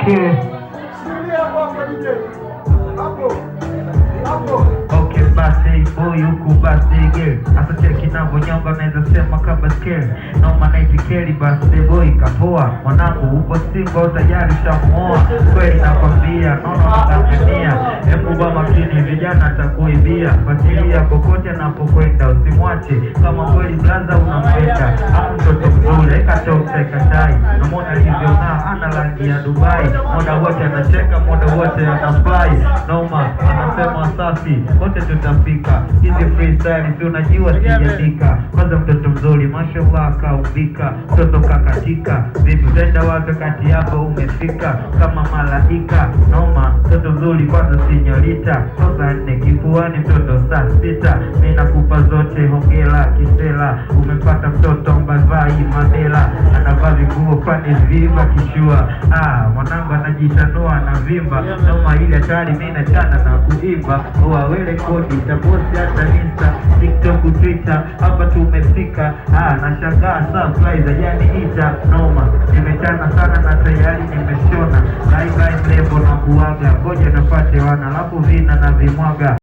Okay. Okay, basi boy huku basi girl. Asa cheki navonyonga naweza sema kama scale. No manaiti keli basi boy kapoa. Mwanangu upo single tayari shamuoa. Kweli nakwambia nono nakangania. Hebu ba makini vijana atakuibia. Fatilia popote anapokwenda usimwache. Kama kweli blaza unampenda. Hapo mtoto mzuri katoka ikatai. Namona hivyo na ana rangi ya Dubai. Muda wote anacheka, muda wote anafai. Noma anasema safi, wote tutafika. Hizi freestyle si unajua sijaandika. Kwanza mtoto mzuri mashallah kaumbika. Mtoto kakatika, vipi tenda wapi kati hapo umefika. Kama malaika, noma mtoto mzuri kwanza sinyorita. Sasa nne kifuani mtoto saa 6. Mimi nakupa zote hongera kisela. Umepata mtoto mbavai Mandela. Anavaa viguo kwani viva kishua. Mwanangu anajitanua na vimba. Noma ile hatari mimi nachana na kuimba. Wawele kodi tabosi hata Insta, TikTok, Twitter. Hapa tumefika. Nashangaa surprise ajaniita. Noma nimechana sana na tayari nimeshona. Bye bye lebo na kuaga. Ngoja napate wana alafu vina na vimwaga.